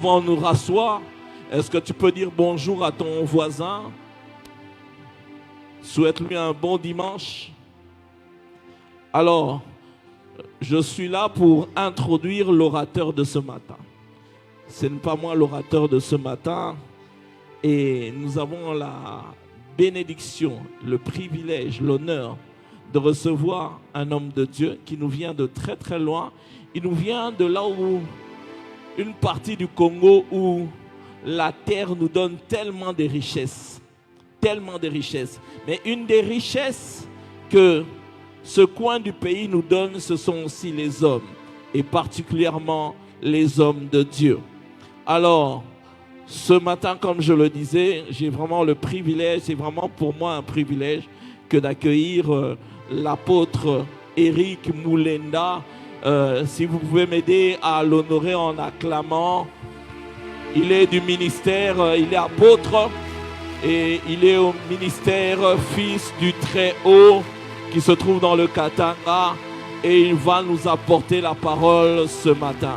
Avant de nous rasseoir, est-ce que tu peux dire bonjour à ton voisin? Souhaite-lui un bon dimanche. Alors, je suis là pour introduire l'orateur de ce matin. Ce n'est pas moi l'orateur de ce matin. Et nous avons la bénédiction, le privilège, l'honneur de recevoir un homme de Dieu qui nous vient de très très loin. Il nous vient de là où une partie du Congo où la terre nous donne tellement de richesses. Tellement de richesses. Mais une des richesses que ce coin du pays nous donne, ce sont aussi les hommes. Et particulièrement les hommes de Dieu. Alors, ce matin, comme je le disais, j'ai vraiment le privilège, c'est vraiment pour moi un privilège que d'accueillir l'apôtre Éric Moulenda. Si vous pouvez m'aider à l'honorer en acclamant. Il est du ministère, il est apôtre et il est au ministère Fils du Très-Haut qui se trouve dans le Katanga et il va nous apporter la parole ce matin.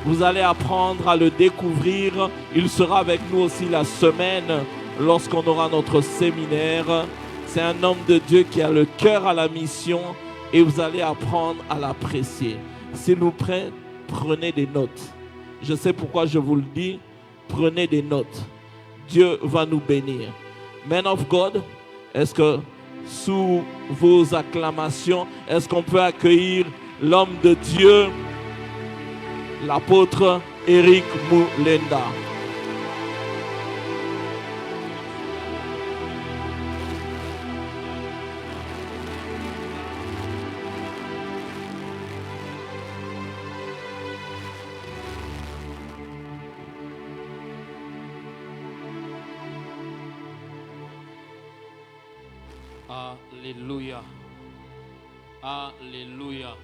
Vous allez apprendre à le découvrir. Il sera avec nous aussi la semaine lorsqu'on aura notre séminaire. C'est un homme de Dieu qui a le cœur à la mission et vous allez apprendre à l'apprécier. S'il vous plaît, prenez des notes. Je sais pourquoi je vous le dis. Prenez des notes. Dieu va nous bénir. Man of God, est-ce que sous vos acclamations, est-ce qu'on peut accueillir l'homme de Dieu, l'apôtre Éric Moulenda? Alléluia. Alléluia.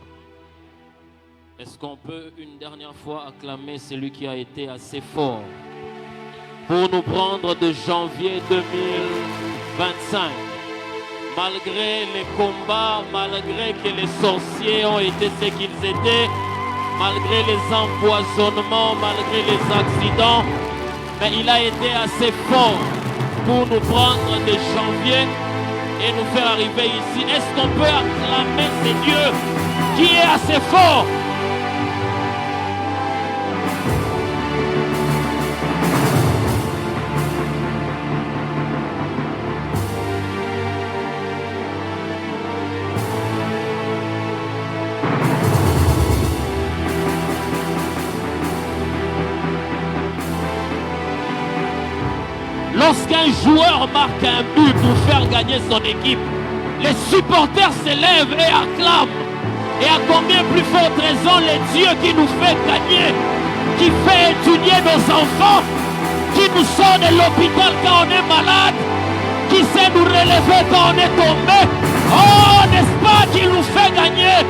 Est-ce qu'on peut une dernière fois acclamer celui qui a été assez fort pour nous prendre de janvier 2025? Malgré les combats, malgré que les sorciers ont été ce qu'ils étaient, malgré les empoisonnements, malgré les accidents, mais il a été assez fort pour nous prendre de janvier et nous faire arriver ici. Est-ce qu'on peut acclamer ce Dieu qui est assez fort? Lorsqu'un joueur marque un but pour faire gagner son équipe, les supporters s'élèvent et acclament. Et à combien plus forte raison les dieux qui nous fait gagner, qui fait étudier nos enfants, qui nous sort de l'hôpital quand on est malade, qui sait nous relever quand on est tombé. Oh, n'est-ce pas qu'il nous fait gagner?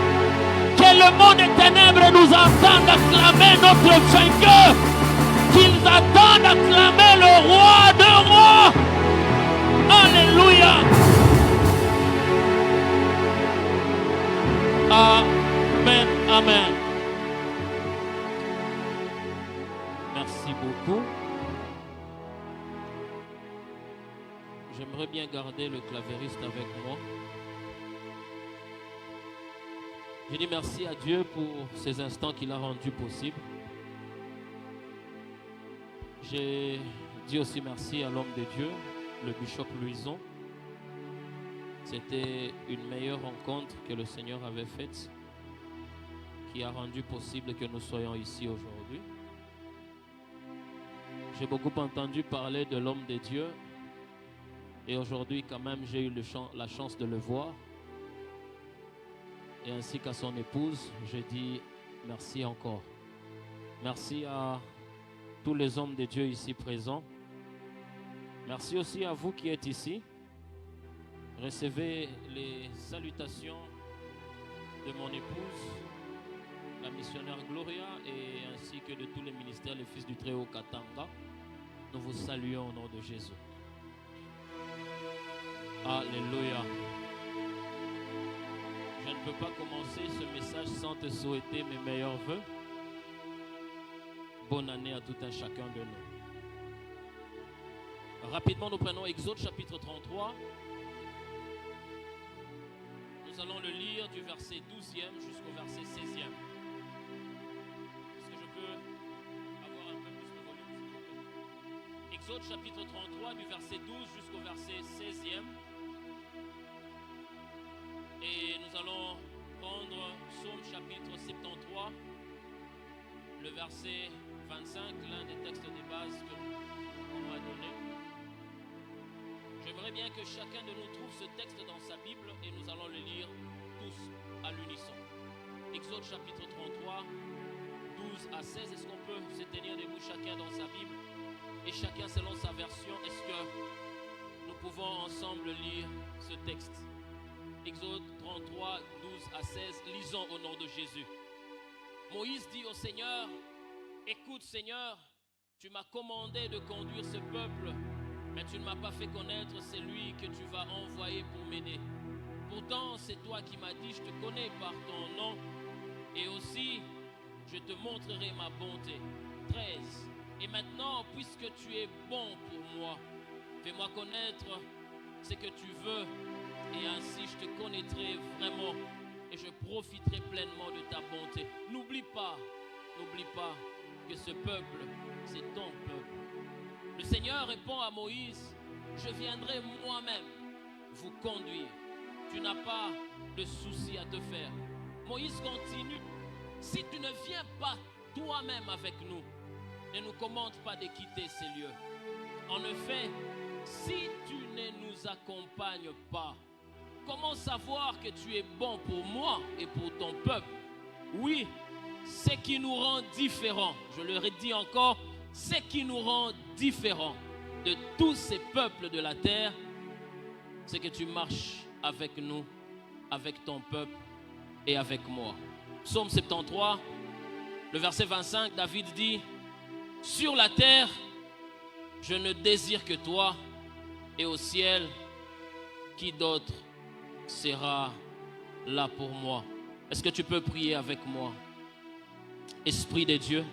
Que le monde des ténèbres nous entende acclamer notre vainqueur. Qu'ils attendent acclamer le roi de rois. Alléluia. Amen, amen. Merci beaucoup. J'aimerais bien garder le clavériste avec moi. Je dis merci à Dieu pour ces instants qu'il a rendus possibles. J'ai dit aussi merci à l'homme de Dieu, le bishop Louison. C'était une meilleure rencontre que le Seigneur avait faite, qui a rendu possible que nous soyons ici aujourd'hui. J'ai beaucoup entendu parler de l'homme de Dieu et aujourd'hui quand même j'ai eu la chance de le voir. Et ainsi qu'à son épouse, je dis merci encore. Merci à tous les hommes de Dieu ici présents. Merci aussi à vous qui êtes ici. Recevez les salutations de mon épouse, la missionnaire Gloria, et ainsi que de tous les ministères, les fils du Très-Haut Katanga. Nous vous saluons au nom de Jésus. Alléluia. Je ne peux pas commencer ce message sans te souhaiter mes meilleurs vœux. Bonne année à tout un chacun de nous. Rapidement, nous prenons Exode chapitre 33. Nous allons le lire du verset 12e jusqu'au verset 16e. Est-ce que je peux avoir un peu plus de volume, s'il vous plaît? Exode chapitre 33, du verset 12 jusqu'au verset 16e. Et nous allons prendre Psaume chapitre 73, le verset 25, l'un des textes de base qu'on m'a donné. J'aimerais bien que chacun de nous trouve ce texte dans sa Bible et nous allons le lire tous à l'unisson. Exode chapitre 33, 12 à 16. Est-ce qu'on peut se tenir debout chacun dans sa Bible et chacun selon sa version? Est-ce que nous pouvons ensemble lire ce texte? Exode 33, 12 à 16. Lisons au nom de Jésus. Moïse dit au Seigneur: écoute Seigneur, tu m'as commandé de conduire ce peuple, mais tu ne m'as pas fait connaître celui que tu vas envoyer pour m'aider. Pourtant, c'est toi qui m'as dit: je te connais par ton nom, et aussi je te montrerai ma bonté. 13. Et maintenant, puisque tu es bon pour moi, fais-moi connaître ce que tu veux, et ainsi je te connaîtrai vraiment, et je profiterai pleinement de ta bonté. N'oublie pas que ce peuple, c'est ton peuple. Le Seigneur répond à Moïse: je viendrai moi-même vous conduire. Tu n'as pas de souci à te faire. Moïse continue: si tu ne viens pas toi-même avec nous, ne nous commande pas de quitter ces lieux. En effet, si tu ne nous accompagnes pas, comment savoir que tu es bon pour moi et pour ton peuple? Oui, ce qui nous rend différents, je le redis encore, ce qui nous rend différents de tous ces peuples de la terre, c'est que tu marches avec nous, avec ton peuple et avec moi. Psaume 73, le verset 25, David dit: sur la terre, je ne désire que toi, et au ciel, qui d'autre sera là pour moi? Est-ce que tu peux prier avec moi? Esprit de Dieu,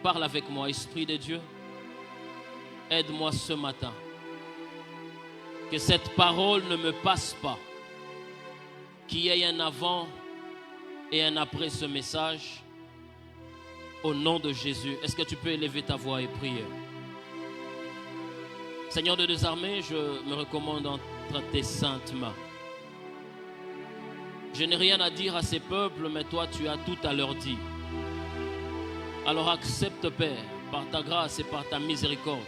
parle avec moi. Esprit de Dieu, aide-moi ce matin. Que cette parole ne me passe pas. Qu'il y ait un avant et un après ce message. Au nom de Jésus, est-ce que tu peux élever ta voix et prier? Seigneur de des armées, je me recommande entre tes saintes mains. Je n'ai rien à dire à ces peuples, mais toi, tu as tout à leur dire. Alors accepte, Père, par ta grâce et par ta miséricorde,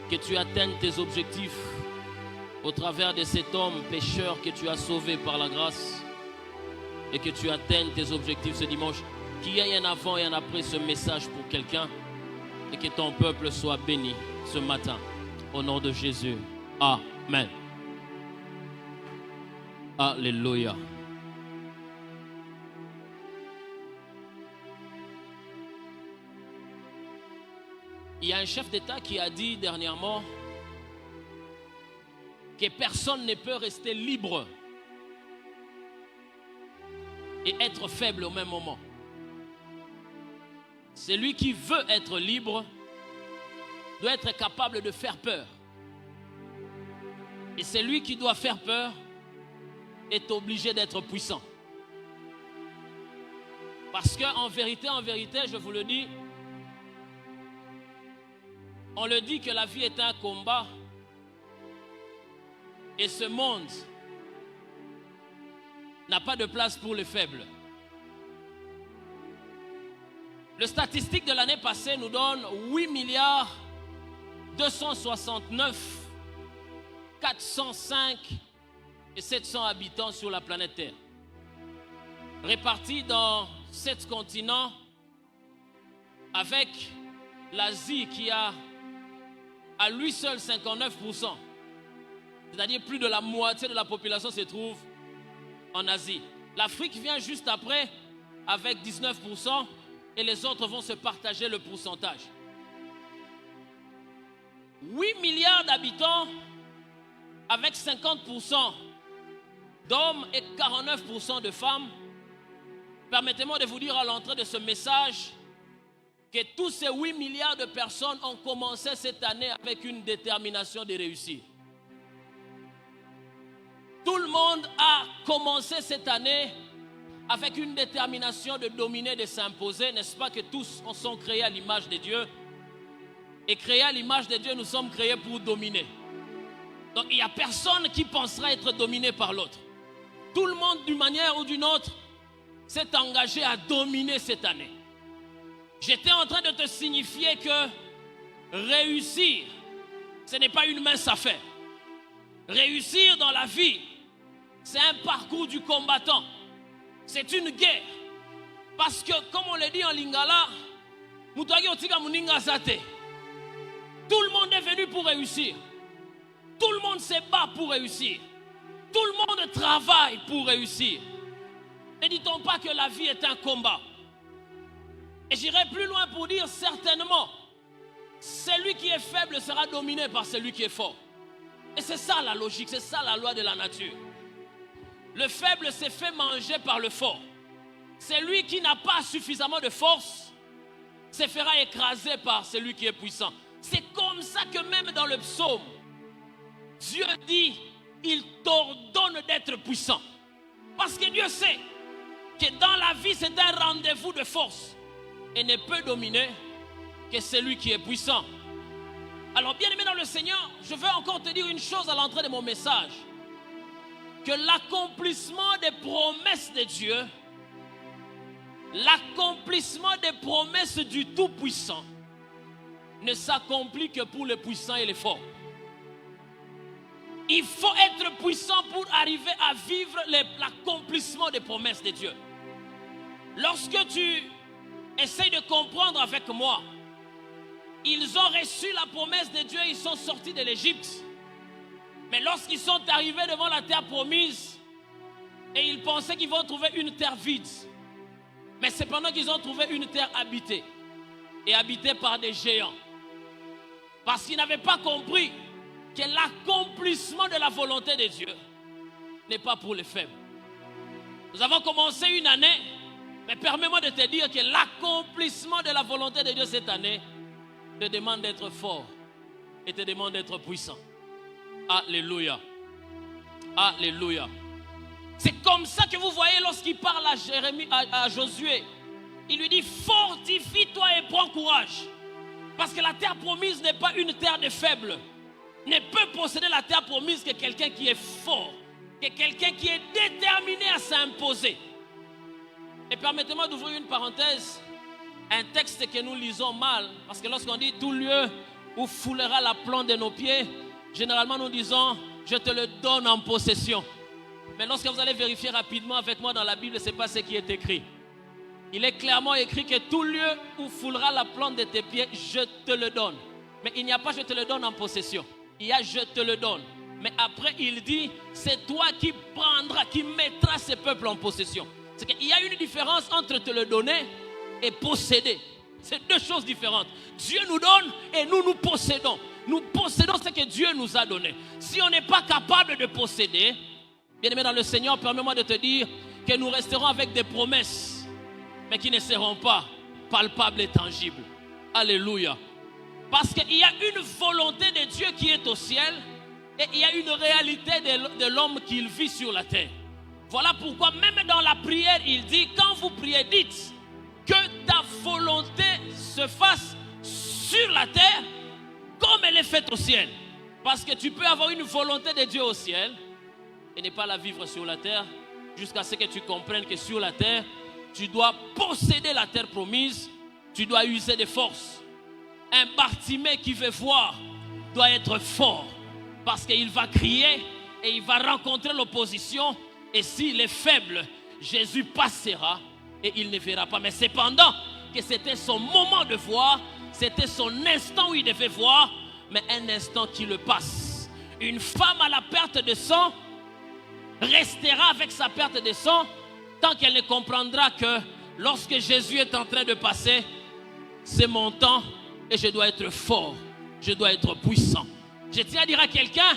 que tu atteignes tes objectifs au travers de cet homme pécheur que tu as sauvé par la grâce, et que tu atteignes tes objectifs ce dimanche. Qu'il y ait un avant et un après ce message pour quelqu'un, et que ton peuple soit béni ce matin. Au nom de Jésus. Amen. Alléluia. Il y a un chef d'État qui a dit dernièrement que personne ne peut rester libre et être faible au même moment. Celui qui veut être libre doit être capable de faire peur. Et celui qui doit faire peur est obligé d'être puissant. Parce qu'en vérité, je vous le dis, on le dit que la vie est un combat. Et ce monde n'a pas de place pour les faibles. Le statistique de l'année passée nous donne 8 milliards 269 405 et 700 habitants sur la planète Terre. Répartis dans 7 continents, avec l'Asie qui a à lui seul 59%. C'est-à-dire plus de la moitié de la population se trouve en Asie. L'Afrique vient juste après avec 19% et les autres vont se partager le pourcentage. 8 milliards d'habitants avec 50% d'hommes et 49% de femmes. Permettez-moi de vous dire à l'entrée de ce message que tous ces 8 milliards de personnes ont commencé cette année avec une détermination de réussir. Tout le monde a commencé cette année avec une détermination de dominer, de s'imposer. N'est-ce pas que tous sont créés à l'image de Dieu? Et créés à l'image de Dieu, nous sommes créés pour dominer. Donc il n'y a personne qui pensera être dominé par l'autre. Tout le monde, d'une manière ou d'une autre, s'est engagé à dominer cette année. J'étais en train de te signifier que réussir, ce n'est pas une mince affaire. Réussir dans la vie, c'est un parcours du combattant. C'est une guerre. Parce que, comme on le dit en lingala, tout le monde est venu pour réussir. Tout le monde se bat pour réussir. Tout le monde travaille pour réussir. Ne dit-on pas que la vie est un combat? Et j'irai plus loin pour dire certainement, celui qui est faible sera dominé par celui qui est fort. Et c'est ça la logique, c'est ça la loi de la nature. Le faible s'est fait manger par le fort. Celui qui n'a pas suffisamment de force se fera écraser par celui qui est puissant. C'est comme ça que même dans le psaume, Dieu dit, il t'ordonne d'être puissant. Parce que Dieu sait que dans la vie, c'est un rendez-vous de force. Et ne peut dominer que celui qui est puissant. Alors, bien aimé dans le Seigneur, je veux encore te dire une chose à l'entrée de mon message. Que l'accomplissement des promesses de Dieu, l'accomplissement des promesses du Tout-Puissant ne s'accomplit que pour les puissants et les forts. Il faut être puissant pour arriver à vivre l'accomplissement des promesses de Dieu. Lorsque tu essayes de comprendre avec moi, ils ont reçu la promesse de Dieu, ils sont sortis de l'Égypte. Mais lorsqu'ils sont arrivés devant la terre promise, et ils pensaient qu'ils vont trouver une terre vide. Mais cependant qu'ils ont trouvé une terre habitée, et habitée par des géants. Parce qu'ils n'avaient pas compris que l'accomplissement de la volonté de Dieu n'est pas pour les faibles. Nous avons commencé une année, mais permets-moi de te dire que l'accomplissement de la volonté de Dieu cette année te demande d'être fort et te demande d'être puissant. Alléluia. Alléluia. C'est comme ça que vous voyez lorsqu'il parle à Josué. Il lui dit, fortifie-toi et prends courage. Parce que la terre promise n'est pas une terre de faibles. Ne peut posséder la terre promise que quelqu'un qui est fort, que quelqu'un qui est déterminé à s'imposer. Et permettez-moi d'ouvrir une parenthèse, un texte que nous lisons mal, parce que lorsqu'on dit tout lieu où foulera la plante de nos pieds, généralement nous disons je te le donne en possession. Mais lorsque vous allez vérifier rapidement avec moi dans la Bible, ce n'est pas ce qui est écrit. Il est clairement écrit que tout lieu où foulera la plante de tes pieds, je te le donne. Mais il n'y a pas je te le donne en possession. Il y a je te le donne. Mais après il dit, c'est toi qui prendras, qui mettras ce peuple en possession. C'est qu'il y a une différence entre te le donner et posséder. C'est deux choses différentes. Dieu nous donne et nous possédons. Nous possédons ce que Dieu nous a donné. Si on n'est pas capable de posséder, bien aimé dans le Seigneur, permets-moi de te dire que nous resterons avec des promesses, mais qui ne seront pas palpables et tangibles. Alléluia. Parce qu'il y a une volonté de Dieu qui est au ciel et il y a une réalité de l'homme qui vit sur la terre. Voilà pourquoi même dans la prière, il dit, quand vous priez, dites que ta volonté se fasse sur la terre comme elle est faite au ciel. Parce que tu peux avoir une volonté de Dieu au ciel et ne pas la vivre sur la terre jusqu'à ce que tu comprennes que sur la terre, tu dois posséder la terre promise, tu dois user des forces. Un Bartimée qui veut voir doit être fort parce qu'il va crier et il va rencontrer l'opposition. Et s'il est faible, Jésus passera et il ne verra pas. Mais cependant que c'était son moment de voir, c'était son instant où il devait voir, mais un instant qui le passe. Une femme à la perte de sang restera avec sa perte de sang tant qu'elle ne comprendra que lorsque Jésus est en train de passer, c'est mon temps et je dois être fort, je dois être puissant. Je tiens à dire à quelqu'un,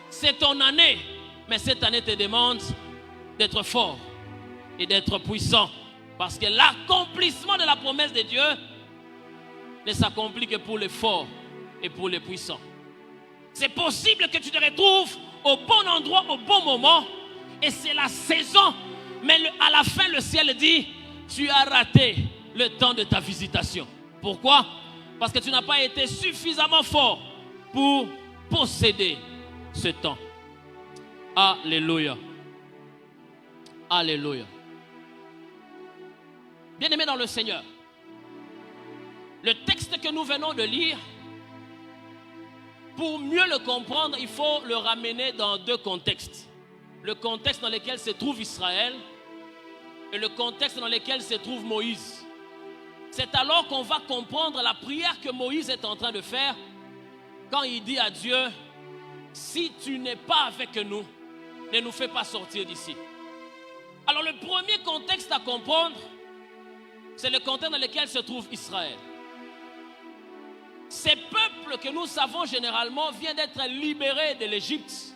c'est ton année, mais cette année te demande d'être fort et d'être puissant. Parce que l'accomplissement de la promesse de Dieu ne s'accomplit que pour les forts et pour les puissants. C'est possible que tu te retrouves au bon endroit, au bon moment, et c'est la saison, mais à la fin, le ciel dit, tu as raté le temps de ta visitation. Pourquoi? Parce que tu n'as pas été suffisamment fort pour posséder ce temps. Alléluia. Alléluia. Bien-aimés dans le Seigneur, le texte que nous venons de lire, pour mieux le comprendre, il faut le ramener dans deux contextes. Le contexte dans lequel se trouve Israël et le contexte dans lequel se trouve Moïse. C'est alors qu'on va comprendre la prière que Moïse est en train de faire quand il dit à Dieu, si tu n'es pas avec nous, ne nous fais pas sortir d'ici. Alors le premier contexte à comprendre, c'est le contexte dans lequel se trouve Israël. Ces peuples que nous savons généralement viennent d'être libérés de l'Égypte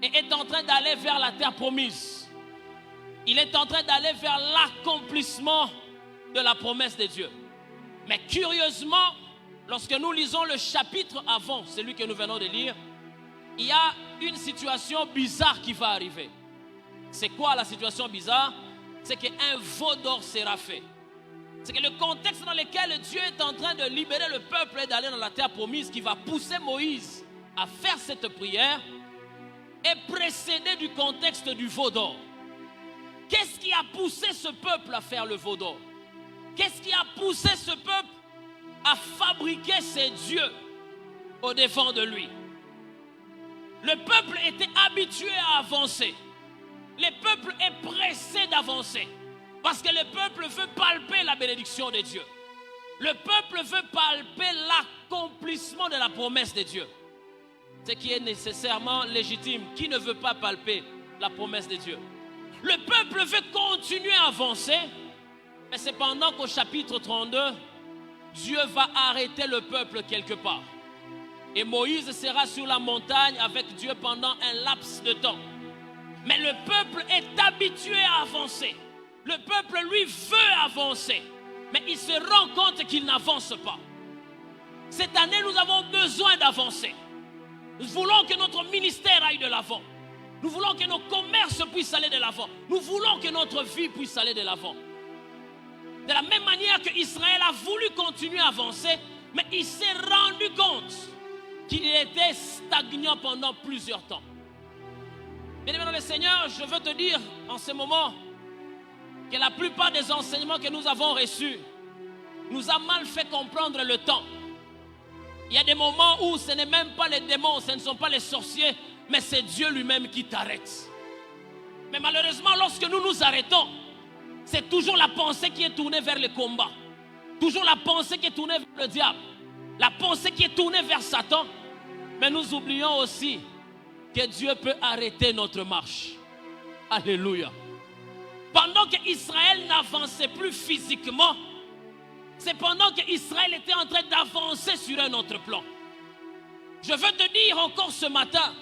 et est en train d'aller vers la terre promise. Il est en train d'aller vers l'accomplissement de la promesse de Dieu. Mais curieusement, lorsque nous lisons le chapitre avant, celui que nous venons de lire, il y a une situation bizarre qui va arriver. C'est quoi la situation bizarre? C'est qu'un veau d'or sera fait. C'est que le contexte dans lequel Dieu est en train de libérer le peuple et d'aller dans la terre promise, qui va pousser Moïse à faire cette prière, est précédé du contexte du veau d'or. Qu'est-ce qui a poussé ce peuple à faire le veau d'or? Qu'est-ce qui a poussé ce peuple à fabriquer ses dieux au-devant de lui? Le peuple était habitué à avancer. Le peuple est pressé d'avancer. Parce que le peuple veut palper la bénédiction de Dieu. Le peuple veut palper l'accomplissement de la promesse de Dieu. Ce qui est nécessairement légitime. Qui ne veut pas palper la promesse de Dieu? Le peuple veut continuer à avancer. Mais c'est pendant qu'au chapitre 32, Dieu va arrêter le peuple quelque part. Et Moïse sera sur la montagne avec Dieu pendant un laps de temps. Mais le peuple est habitué à avancer. Le peuple, lui, veut avancer. Mais il se rend compte qu'il n'avance pas. Cette année, nous avons besoin d'avancer. Nous voulons que notre ministère aille de l'avant. Nous voulons que nos commerces puissent aller de l'avant. Nous voulons que notre vie puisse aller de l'avant. De la même manière que Israël a voulu continuer à avancer, mais il s'est rendu compte qu'il était stagnant pendant plusieurs temps. Bien-aimé dans le Seigneur, je veux te dire en ce moment que la plupart des enseignements que nous avons reçus nous a mal fait comprendre le temps. Il y a des moments où ce n'est même pas les démons, ce ne sont pas les sorciers, mais c'est Dieu lui-même qui t'arrête. Mais malheureusement, lorsque nous nous arrêtons, c'est toujours la pensée qui est tournée vers le combat. Toujours la pensée qui est tournée vers le diable. La pensée qui est tournée vers Satan. Mais nous oublions aussi que Dieu peut arrêter notre marche. Alléluia. Pendant qu'Israël n'avançait plus physiquement, c'est pendant qu'Israël était en train d'avancer sur un autre plan. Je veux te dire encore ce matin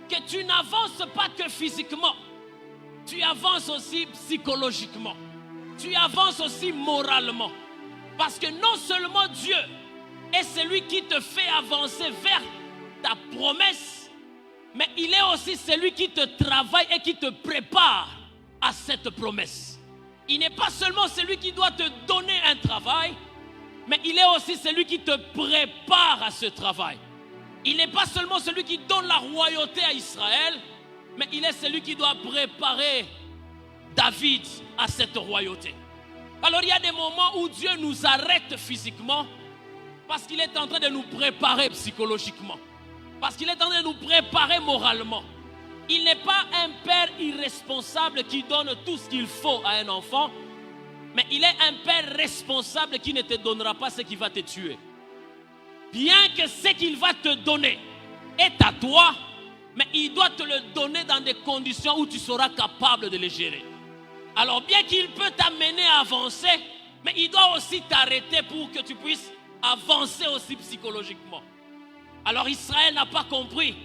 que tu n'avances pas que physiquement. Tu avances aussi psychologiquement. Tu avances aussi moralement. Parce que non seulement Dieu est celui qui te fait avancer vers ta promesse, mais il est aussi celui qui te travaille et qui te prépare à cette promesse. Il n'est pas seulement celui qui doit te donner un travail, mais il est aussi celui qui te prépare à ce travail. Il n'est pas seulement celui qui donne la royauté à Israël, mais il est celui qui doit préparer David à cette royauté. Alors il y a des moments où Dieu nous arrête physiquement parce qu'il est en train de nous préparer psychologiquement, parce qu'il est en train de nous préparer moralement. Il n'est pas un père irresponsable qui donne tout ce qu'il faut à un enfant, mais il est un père responsable qui ne te donnera pas ce qui va te tuer. Bien que ce qu'il va te donner est à toi, mais il doit te le donner dans des conditions où tu seras capable de le gérer. Alors bien qu'il peut t'amener à avancer, mais il doit aussi t'arrêter pour que tu puisses avancer aussi psychologiquement. Alors Israël n'a pas compris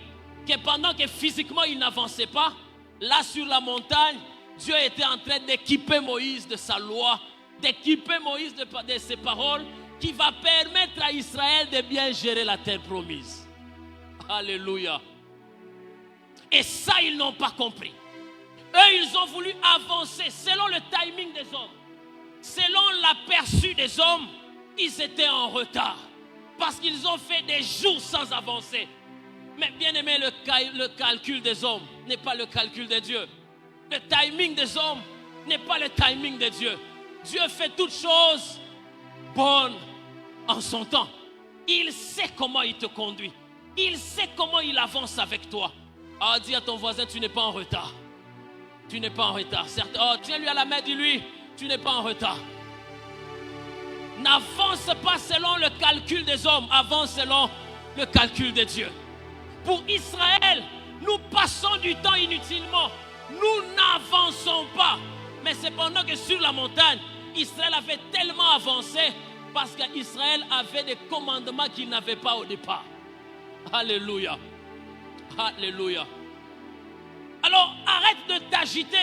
que pendant que physiquement il n'avançait pas, là sur la montagne, Dieu était en train d'équiper Moïse de sa loi, d'équiper Moïse de ses paroles qui va permettre à Israël de bien gérer la terre promise. Alléluia. Et ça, ils n'ont pas compris. Eux, ils ont voulu avancer selon le timing des hommes. Selon l'aperçu des hommes, ils étaient en retard. Parce qu'ils ont fait des jours sans avancer. Mais bien aimé, le calcul des hommes n'est pas le calcul de Dieu. Le timing des hommes n'est pas le timing de Dieu. Dieu fait toutes choses bonnes en son temps. Il sait comment il te conduit. Il sait comment il avance avec toi. Ah, dis à ton voisin, tu n'es pas en retard. Tu n'es pas en retard. Certes, oh, tiens-lui à la main, dis-lui, tu n'es pas en retard. N'avance pas selon le calcul des hommes, avance selon le calcul de Dieu. Pour Israël, nous passons du temps inutilement. Nous n'avançons pas. Mais c'est pendant que sur la montagne, Israël avait tellement avancé parce qu'Israël avait des commandements qu'il n'avait pas au départ. Alléluia. Alléluia. Alors arrête de t'agiter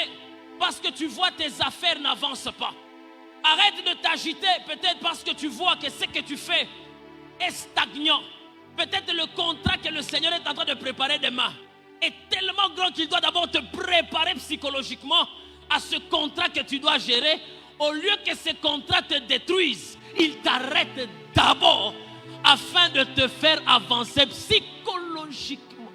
parce que tu vois tes affaires n'avancent pas. Arrête de t'agiter peut-être parce que tu vois que ce que tu fais est stagnant. Peut-être le contrat que le Seigneur est en train de préparer demain est tellement grand qu'il doit d'abord te préparer psychologiquement à ce contrat que tu dois gérer. Au lieu que ce contrat te détruise, il t'arrête d'abord afin de te faire avancer psychologiquement.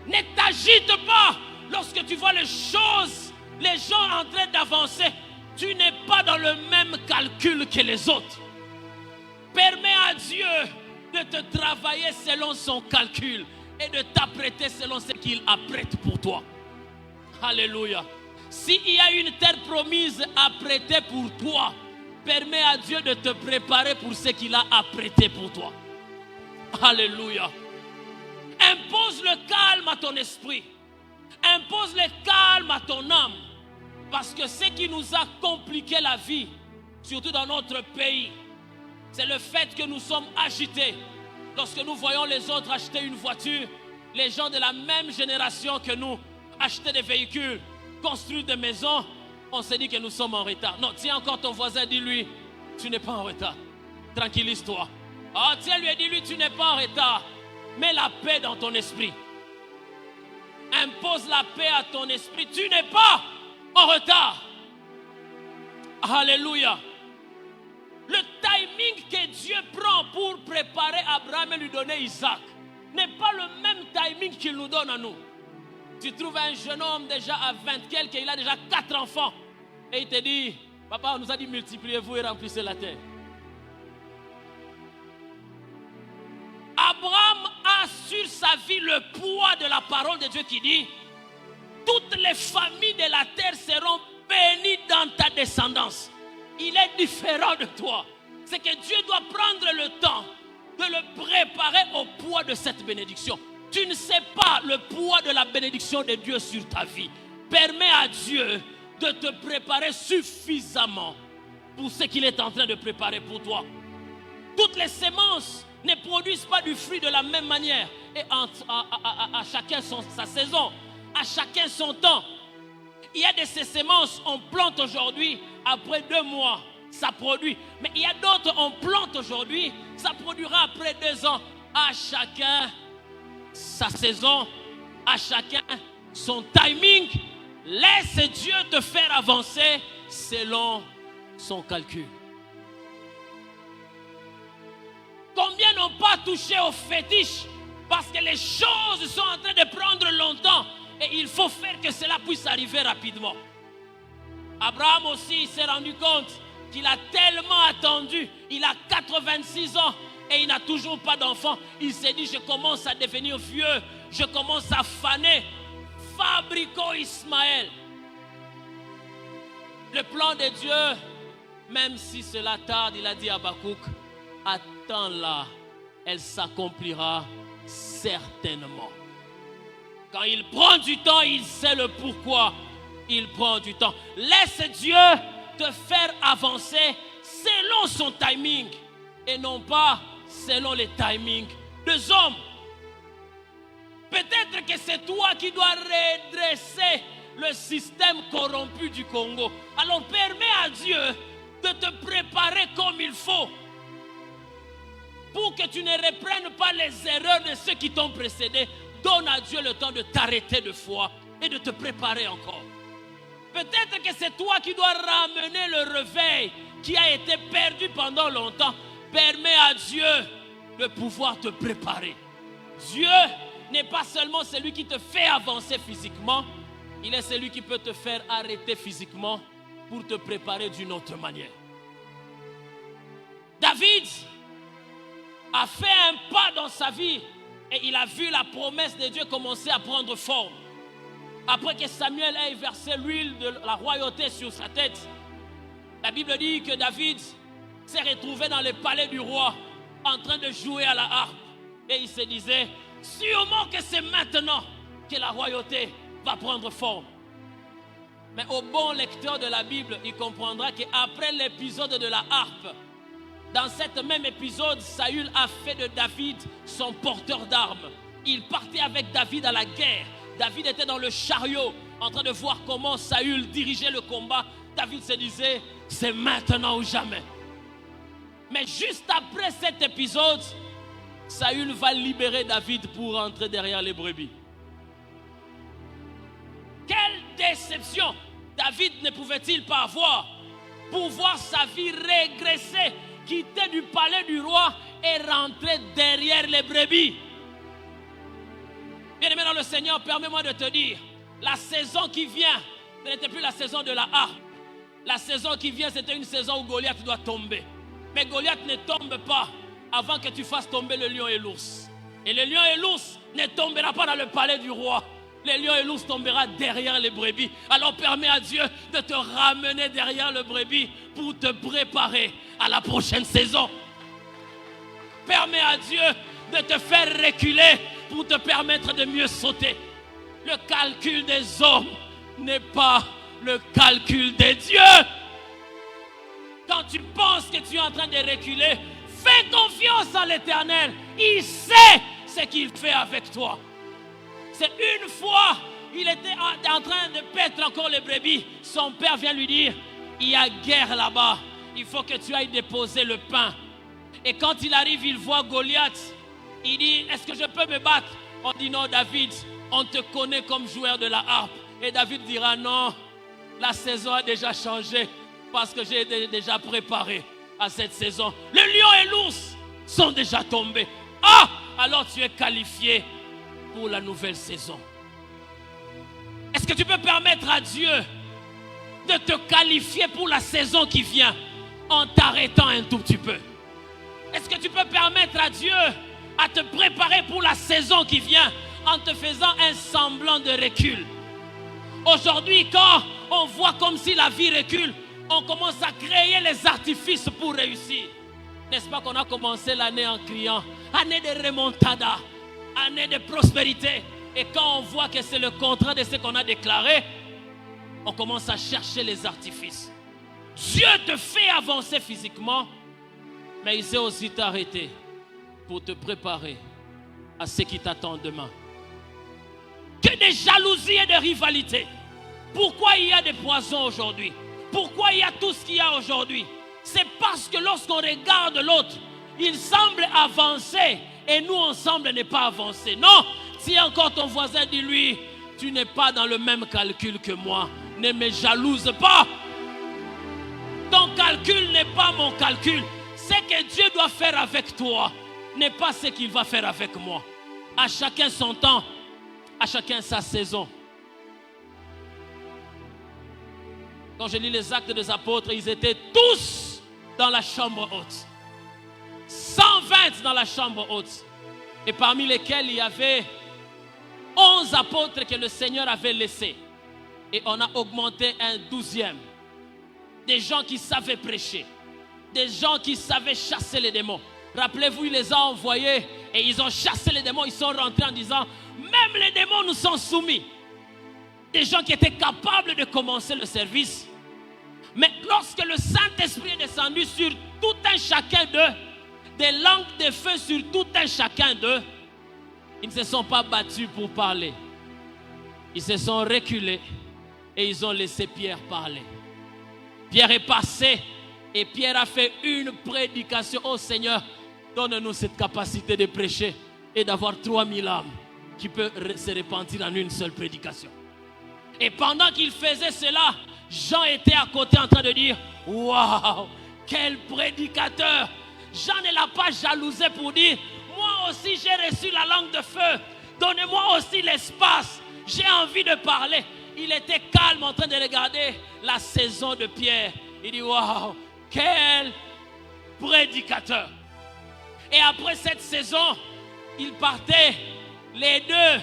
Ne t'agite pas lorsque tu vois les choses, les gens en train d'avancer. Tu n'es pas dans le même calcul que les autres. Permets à Dieu de te travailler selon son calcul et de t'apprêter selon ce qu'il apprête pour toi. Alléluia. S'il y a une terre promise apprêtée pour toi, permets à Dieu de te préparer pour ce qu'il a apprêté pour toi. Alléluia. Impose le calme à ton esprit. Impose le calme à ton âme. Parce que ce qui nous a compliqué la vie, surtout dans notre pays, c'est le fait que nous sommes agités. Lorsque nous voyons les autres acheter une voiture, les gens de la même génération que nous acheter des véhicules, construire des maisons, on se dit que nous sommes en retard. Non, tiens encore ton voisin, dis-lui, tu n'es pas en retard. Tranquillise-toi. Ah, tiens lui et dis-lui, tu n'es pas en retard. Mets la paix dans ton esprit. Impose la paix à ton esprit. Tu n'es pas en retard. Alléluia. Le timing que Dieu prend pour préparer Abraham et lui donner Isaac n'est pas le même timing qu'il nous donne à nous. Tu trouves un jeune homme déjà à 20 quelques, il a déjà 4 enfants. Et il te dit, papa, on nous a dit multipliez-vous et remplissez la terre. Abraham a sur sa vie le poids de la parole de Dieu qui dit, toutes les familles de la terre seront bénies dans ta descendance. Il est différent de toi. C'est que Dieu doit prendre le temps de le préparer au poids de cette bénédiction. Tu ne sais pas le poids de la bénédiction de Dieu sur ta vie. Permets à Dieu de te préparer suffisamment pour ce qu'il est en train de préparer pour toi. Toutes les semences ne produisent pas du fruit de la même manière. Et à chacun sa saison, à chacun son temps. Il y a de ces semences, on plante aujourd'hui, après 2 mois, ça produit. Mais il y a d'autres, on plante aujourd'hui, ça produira après 2 ans. À chacun sa saison, à chacun son timing. Laisse Dieu te faire avancer selon son calcul. Combien n'ont pas touché au fétiche parce que les choses sont en train de prendre longtemps et il faut faire que cela puisse arriver rapidement. Abraham aussi s'est rendu compte qu'il a tellement attendu. Il a 86 ans et il n'a toujours pas d'enfant. Il s'est dit, je commence à devenir vieux, je commence à faner. Fabriquons Ismaël. Le plan de Dieu, même si cela tarde, il a dit à Habakkuk, attends-la, elle s'accomplira certainement. Quand il prend du temps, il sait le pourquoi il prend du temps. Laisse Dieu te faire avancer selon son timing et non pas selon les timings des hommes. Peut-être que c'est toi qui dois redresser le système corrompu du Congo. Alors permets à Dieu de te préparer comme il faut pour que tu ne reprennes pas les erreurs de ceux qui t'ont précédé. Donne à Dieu le temps de t'arrêter de foi et de te préparer encore. Peut-être que c'est toi qui dois ramener le réveil qui a été perdu pendant longtemps. Permets à Dieu de pouvoir te préparer. Dieu n'est pas seulement celui qui te fait avancer physiquement, il est celui qui peut te faire arrêter physiquement pour te préparer d'une autre manière. David a fait un pas dans sa vie et il a vu la promesse de Dieu commencer à prendre forme. Après que Samuel ait versé l'huile de la royauté sur sa tête, la Bible dit que David s'est retrouvé dans le palais du roi en train de jouer à la harpe. Et il se disait, sûrement que c'est maintenant que la royauté va prendre forme. Mais au bon lecteur de la Bible, il comprendra qu'après l'épisode de la harpe, dans cet même épisode, Saül a fait de David son porteur d'armes. Il partait avec David à la guerre. David était dans le chariot en train de voir comment Saül dirigeait le combat. David se disait, c'est maintenant ou jamais. Mais juste après cet épisode, Saül va libérer David pour entrer derrière les brebis. Quelle déception David ne pouvait-il pas avoir pour voir sa vie régresser, quitter du palais du roi et rentrer derrière les brebis. Bien-aimé dans le Seigneur, permets-moi de te dire, la saison qui vient, ce n'était plus la saison de la harpe. La saison qui vient, c'était une saison où Goliath doit tomber. Mais Goliath ne tombe pas avant que tu fasses tomber le lion et l'ours. Et le lion et l'ours ne tombera pas dans le palais du roi. Le lion et l'ours tombera derrière les brebis. Alors permets à Dieu de te ramener derrière le brebis pour te préparer à la prochaine saison. Permets à Dieu de te faire reculer pour te permettre de mieux sauter. Le calcul des hommes n'est pas le calcul des dieux. Quand tu penses que tu es en train de reculer, fais confiance en l'Éternel. Il sait ce qu'il fait avec toi. C'est une fois, il était en train de paître encore les brebis. Son père vient lui dire, il y a guerre là-bas. Il faut que tu ailles déposer le pain. Et quand il arrive, il voit Goliath. Il dit, est-ce que je peux me battre? On dit, non David, on te connaît comme joueur de la harpe. Et David dira, non, la saison a déjà changé parce que j'ai déjà préparé à cette saison. Le lion et l'ours sont déjà tombés. Ah, alors tu es qualifié pour la nouvelle saison. Est-ce que tu peux permettre à Dieu de te qualifier pour la saison qui vient en t'arrêtant un tout petit peu? Est-ce que tu peux permettre à Dieu à te préparer pour la saison qui vient en te faisant un semblant de recul? Aujourd'hui, quand on voit comme si la vie recule, on commence à créer les artifices pour réussir. N'est-ce pas qu'on a commencé l'année en criant année de remontada, année de prospérité. Et quand on voit que c'est le contraire de ce qu'on a déclaré, on commence à chercher les artifices. Dieu te fait avancer physiquement, mais il sait aussi t'arrêter pour te préparer à ce qui t'attend demain. Que des jalousies et de rivalités. Pourquoi il y a des poisons aujourd'hui? Pourquoi il y a tout ce qu'il y a aujourd'hui? C'est parce que lorsqu'on regarde l'autre, il semble avancer et nous ensemble n'est pas avancer. Non, si encore ton voisin dit lui, tu n'es pas dans le même calcul que moi. Ne me jalouse pas. Ton calcul n'est pas mon calcul. Ce que Dieu doit faire avec toi n'est pas ce qu'il va faire avec moi. À chacun son temps, à chacun sa saison. Quand je lis les Actes des Apôtres, ils étaient tous dans la chambre haute. 120 dans la chambre haute. Et parmi lesquels il y avait 11 apôtres que le Seigneur avait laissés. Et on a augmenté un 12e. Des gens qui savaient prêcher. Des gens qui savaient chasser les démons. Rappelez-vous, il les a envoyés et ils ont chassé les démons. Ils sont rentrés en disant, même les démons nous sont soumis. Des gens qui étaient capables de commencer le service. Mais lorsque le Saint-Esprit est descendu sur tout un chacun d'eux, des langues de feu sur tout un chacun d'eux, ils ne se sont pas battus pour parler. Ils se sont reculés et ils ont laissé Pierre parler. Pierre est passé et Pierre a fait une prédication. Oh Seigneur, donne-nous cette capacité de prêcher et d'avoir 3000 âmes qui peuvent se repentir en une seule prédication. Et pendant qu'il faisait cela, Jean était à côté en train de dire: waouh, quel prédicateur! Jean ne l'a pas jalousé pour dire: moi aussi j'ai reçu la langue de feu, donnez-moi aussi l'espace, j'ai envie de parler. Il était calme en train de regarder la saison de Pierre. Il dit: waouh, quel prédicateur! Et après cette saison, ils partaient, les deux,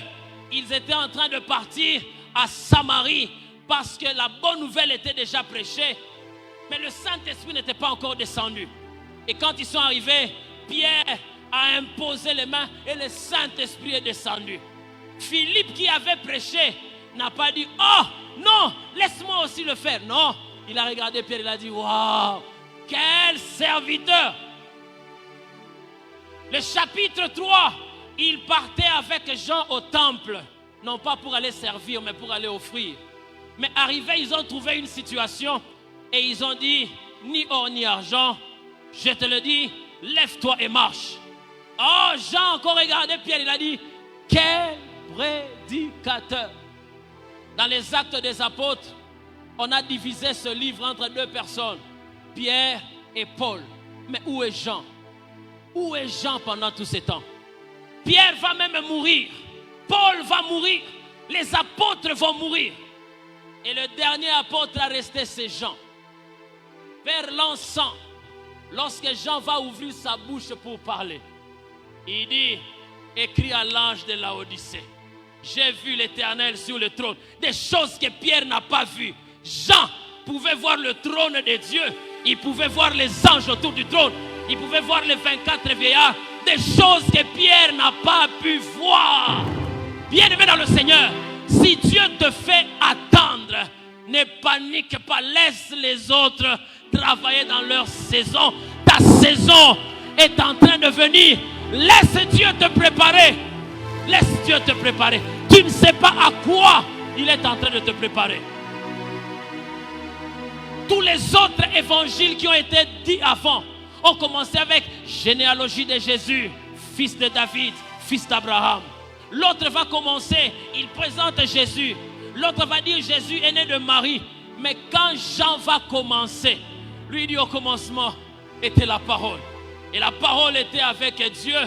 ils étaient en train de partir à Samarie parce que la bonne nouvelle était déjà prêchée, mais le Saint-Esprit n'était pas encore descendu. Et quand ils sont arrivés, Pierre a imposé les mains et le Saint-Esprit est descendu. Philippe, qui avait prêché, n'a pas dit: oh non, laisse-moi aussi le faire. Non, il a regardé Pierre, il a dit: waouh, quel serviteur! Le chapitre 3, il partait avec Jean au temple, non pas pour aller servir, mais pour aller offrir. Mais arrivés, ils ont trouvé une situation et ils ont dit: ni or ni argent, je te le dis, lève-toi et marche. Oh, Jean encore regardé Pierre, il a dit: quel prédicateur! Dans les Actes des Apôtres, on a divisé ce livre entre deux personnes, Pierre et Paul. Mais où est Jean? Où est Jean pendant tous ces temps? Pierre va même mourir, Paul va mourir, les apôtres vont mourir. Et le dernier apôtre à rester, c'est Jean. Vers l'an 100, lorsque Jean va ouvrir sa bouche pour parler, il dit: écrit à l'ange de Laodicée, j'ai vu l'Éternel sur le trône. Des choses que Pierre n'a pas vues. Jean pouvait voir le trône de Dieu. Il pouvait voir les anges autour du trône. Il pouvait voir les 24 vieillards. Des choses que Pierre n'a pas pu voir. Bien-aimé dans le Seigneur, si Dieu te fait attendre, ne panique pas. Laisse les autres travailler dans leur saison. Ta saison est en train de venir. Laisse Dieu te préparer. Laisse Dieu te préparer. Tu ne sais pas à quoi il est en train de te préparer. Tous les autres évangiles qui ont été dits avant ont commencé avec généalogie de Jésus, fils de David, fils d'Abraham. L'autre va commencer, il présente Jésus. L'autre va dire: Jésus est né de Marie. Mais quand Jean va commencer, lui dit: au commencement était la parole. Et la parole était avec Dieu.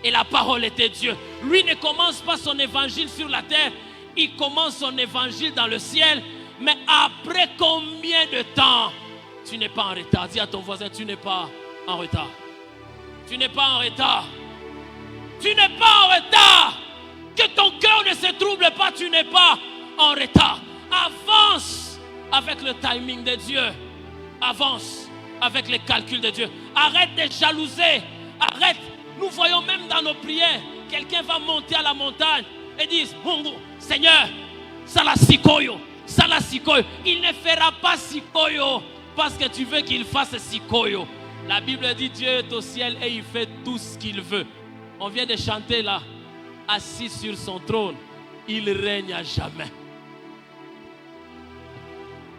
Et la parole était Dieu. Lui ne commence pas son évangile sur la terre. Il commence son évangile dans le ciel. Mais après combien de temps? Tu n'es pas en retard. Dis à ton voisin: tu n'es pas en retard. Tu n'es pas en retard. Tu n'es pas en retard. Que ton cœur ne se trouble pas. Tu n'es pas en retard. Avance avec le timing de Dieu. Avance avec les calculs de Dieu. Arrête de jalouser. Arrête. Nous voyons même dans nos prières, quelqu'un va monter à la montagne et dit: Seigneur, ça la sikoyo, ça la sikoyo. Il ne fera pas sikoyo parce que tu veux qu'il fasse sikoyo. La Bible dit: Dieu est au ciel et il fait tout ce qu'il veut. On vient de chanter là: assis sur son trône, il règne à jamais.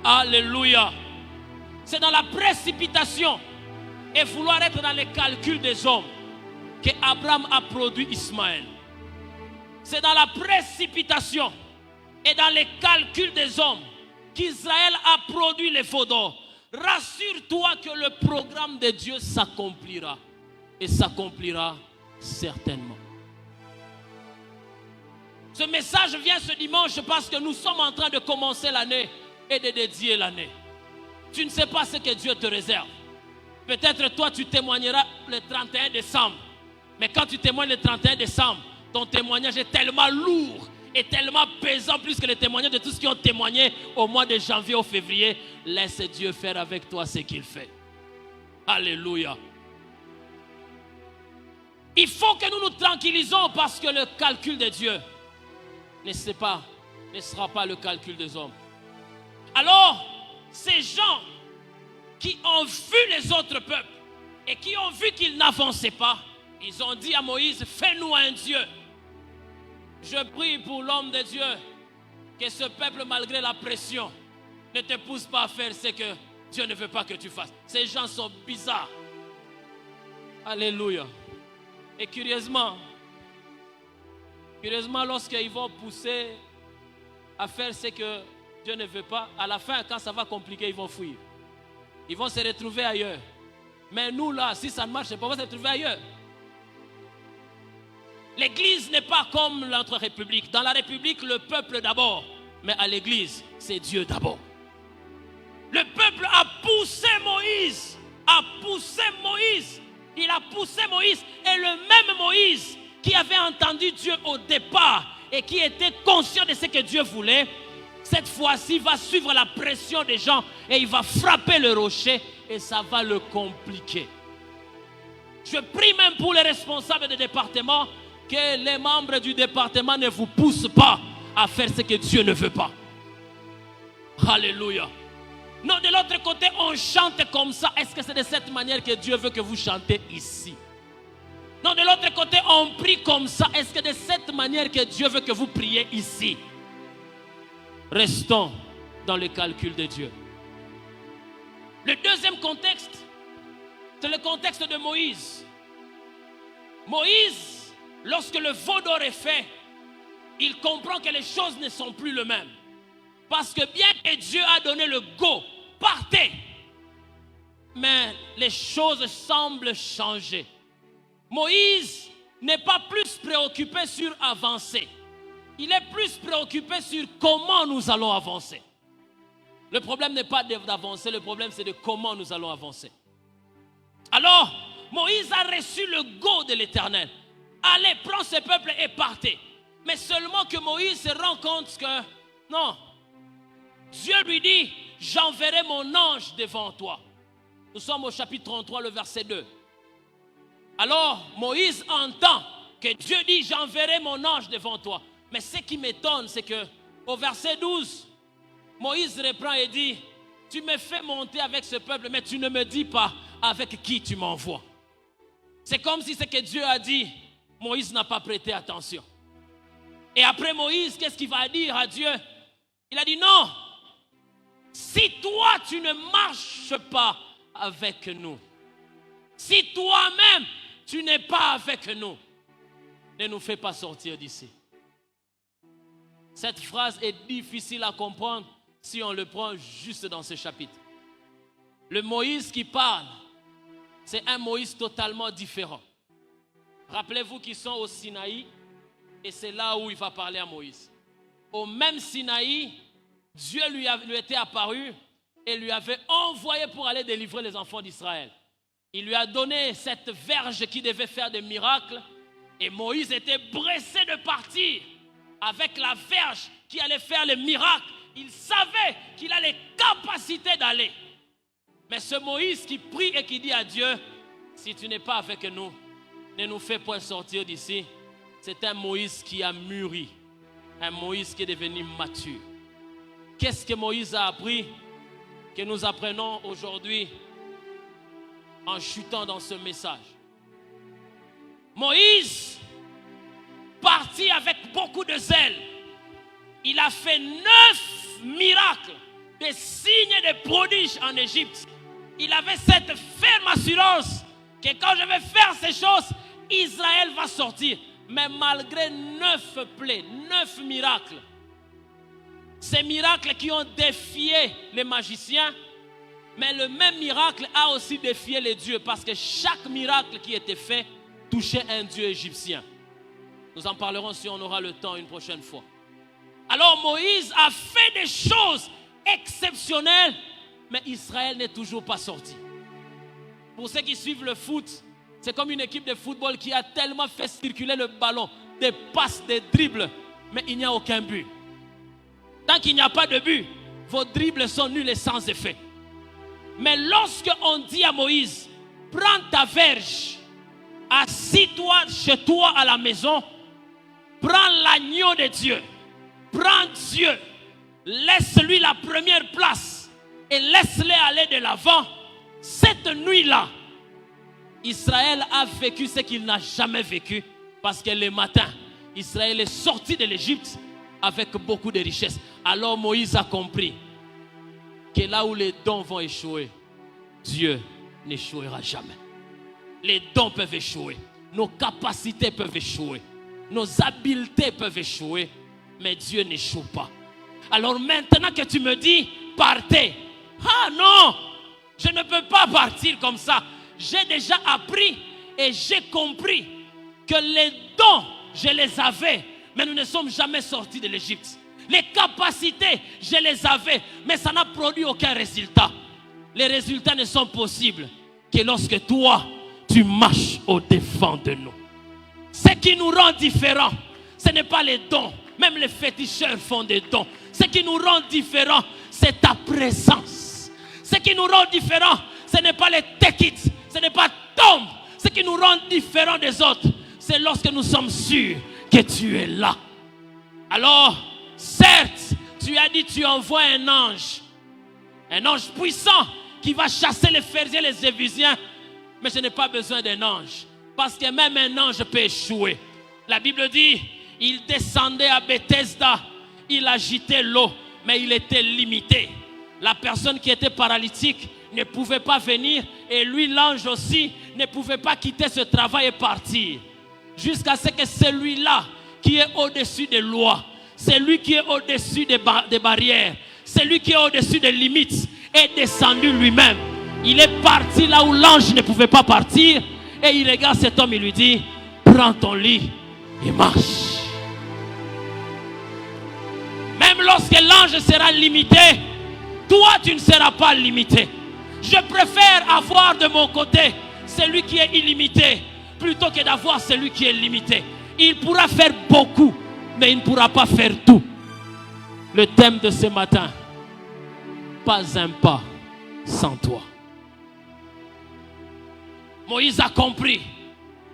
Alléluia. C'est dans la précipitation et vouloir être dans les calculs des hommes que Abraham a produit Ismaël. C'est dans la précipitation et dans les calculs des hommes qu'Israël a produit les veaux d'or. Rassure-toi que le programme de Dieu s'accomplira. Et s'accomplira certainement. Ce message vient ce dimanche parce que nous sommes en train de commencer l'année et de dédier l'année. Tu ne sais pas ce que Dieu te réserve. Peut-être toi tu témoigneras le 31 décembre. Mais quand tu témoignes le 31 décembre, ton témoignage est tellement lourd et tellement pesant, plus que le témoignage de tous ceux qui ont témoigné au mois de janvier ou février. Laisse Dieu faire avec toi ce qu'il fait. Alléluia. Il faut que nous nous tranquillisons parce que le calcul de Dieu ne sera pas le calcul des hommes. Alors, ces gens qui ont vu les autres peuples et qui ont vu qu'ils n'avançaient pas, ils ont dit à Moïse: fais-nous un Dieu. Je prie pour l'homme de Dieu que ce peuple, malgré la pression, ne te pousse pas à faire ce que Dieu ne veut pas que tu fasses. Ces gens sont bizarres. Alléluia. Et curieusement, lorsqu'ils vont pousser à faire ce que Dieu ne veut pas, à la fin, quand ça va compliquer, ils vont fuir. Ils vont se retrouver ailleurs. Mais nous là, si ça ne marche pas, on va se retrouver ailleurs. L'église n'est pas comme notre république. Dans la république, le peuple d'abord. Mais à l'église, c'est Dieu d'abord. Le peuple a poussé Moïse. Il a poussé Moïse. Et le même Moïse qui avait entendu Dieu au départ et qui était conscient de ce que Dieu voulait, cette fois-ci va suivre la pression des gens et il va frapper le rocher et ça va le compliquer. Je prie même pour les responsables des départements que les membres du département ne vous poussent pas à faire ce que Dieu ne veut pas. Alléluia. Non, de l'autre côté, on chante comme ça. Est-ce que c'est de cette manière que Dieu veut que vous chantez ici? Non, de l'autre côté, on prie comme ça. Est-ce que de cette manière que Dieu veut que vous priez ici? Restons dans le calcul de Dieu. Le deuxième contexte, c'est le contexte de Moïse. Moïse, lorsque le veau d'or est fait, il comprend que les choses ne sont plus les mêmes. Parce que bien que Dieu a donné le go, partez, mais les choses semblent changer. Moïse n'est pas plus préoccupé sur avancer. Il est plus préoccupé sur comment nous allons avancer. Le problème n'est pas d'avancer, le problème c'est de comment nous allons avancer. Alors, Moïse a reçu le go de l'Éternel. Allez, prends ce peuple et partez. Mais seulement que Moïse se rend compte que, non, Dieu lui dit, j'enverrai mon ange devant toi. Nous sommes au chapitre 33, le verset 2. Alors, Moïse entend que Dieu dit, j'enverrai mon ange devant toi. Mais ce qui m'étonne, c'est que au verset 12, Moïse reprend et dit, tu me fais monter avec ce peuple, mais tu ne me dis pas avec qui tu m'envoies. C'est comme si ce que Dieu a dit, Moïse n'a pas prêté attention. Et après Moïse, qu'est-ce qu'il va dire à Dieu? Il a dit non, si toi tu ne marches pas avec nous, si toi-même tu n'es pas avec nous, ne nous fais pas sortir d'ici. Cette phrase est difficile à comprendre si on le prend juste dans ce chapitre. Le Moïse qui parle, c'est un Moïse totalement différent. Rappelez-vous qu'ils sont au Sinaï et c'est là où il va parler à Moïse. Au même Sinaï, Dieu lui était apparu et lui avait envoyé pour aller délivrer les enfants d'Israël. Il lui a donné cette verge qui devait faire des miracles et Moïse était pressé de partir avec la verge qui allait faire les miracles. Il savait qu'il a les capacités d'aller. Mais ce Moïse qui prie et qui dit à Dieu, si tu n'es pas avec nous, ne nous fais point sortir d'ici. C'est un Moïse qui a mûri. Un Moïse qui est devenu mature. Qu'est-ce que Moïse a appris que nous apprenons aujourd'hui en chutant dans ce message? Moïse parti avec beaucoup de zèle. Il a fait 9 miracles, des signes et des prodiges en Égypte. Il avait cette ferme assurance que quand je vais faire ces choses, Israël va sortir. Mais malgré 9 plaies, 9 miracles, ces miracles qui ont défié les magiciens, mais le même miracle a aussi défié les dieux, parce que chaque miracle qui était fait touchait un dieu égyptien. Nous en parlerons si on aura le temps une prochaine fois. Alors Moïse a fait des choses exceptionnelles, mais Israël n'est toujours pas sorti. Pour ceux qui suivent le foot, c'est comme une équipe de football qui a tellement fait circuler le ballon, des passes, des dribbles, mais il n'y a aucun but. Tant qu'il n'y a pas de but, vos dribbles sont nuls et sans effet. Mais lorsque on dit à Moïse, prends ta verge, assis-toi chez toi à la maison, prends l'agneau de Dieu, prends Dieu, laisse-lui la première place et laisse-les aller de l'avant. Cette nuit-là, Israël a vécu ce qu'il n'a jamais vécu, parce que le matin, Israël est sorti de l'Égypte avec beaucoup de richesses. Alors Moïse a compris que là où les dons vont échouer, Dieu n'échouera jamais. Les dons peuvent échouer, nos capacités peuvent échouer, nos habiletés peuvent échouer, mais Dieu n'échoue pas. Alors maintenant que tu me dis, partez. Ah non, je ne peux pas partir comme ça. J'ai déjà appris et j'ai compris que les dons, je les avais, mais nous ne sommes jamais sortis de l'Égypte. Les capacités, je les avais, mais ça n'a produit aucun résultat. Les résultats ne sont possibles que lorsque toi, tu marches au-devant de nous. Ce qui nous rend différents, ce n'est pas les dons. Même les féticheurs font des dons. Ce qui nous rend différents, c'est ta présence. Ce qui nous rend différents, ce n'est pas les take-it, ce n'est pas tombe. Ce qui nous rend différents des autres, c'est lorsque nous sommes sûrs que tu es là. Alors, certes, tu as dit tu envoies un ange puissant qui va chasser les Phérésiens et les Jébusiens, mais je n'ai pas besoin d'un ange, parce que même un ange peut échouer. La Bible dit, il descendait à Bethesda, il agitait l'eau, mais il était limité. La personne qui était paralytique ne pouvait pas venir, et lui, l'ange aussi, ne pouvait pas quitter ce travail et partir. Jusqu'à ce que celui-là qui est au-dessus des lois, celui qui est au-dessus des barrières, celui qui est au-dessus des limites, est descendu lui-même. Il est parti là où l'ange ne pouvait pas partir, et il regarde cet homme et lui dit, prends ton lit et marche. Même lorsque l'ange sera limité, toi tu ne seras pas limité. Je préfère avoir de mon côté celui qui est illimité plutôt que d'avoir celui qui est limité. Il pourra faire beaucoup, mais il ne pourra pas faire tout. Le thème de ce matin, pas un pas sans toi. Moïse a compris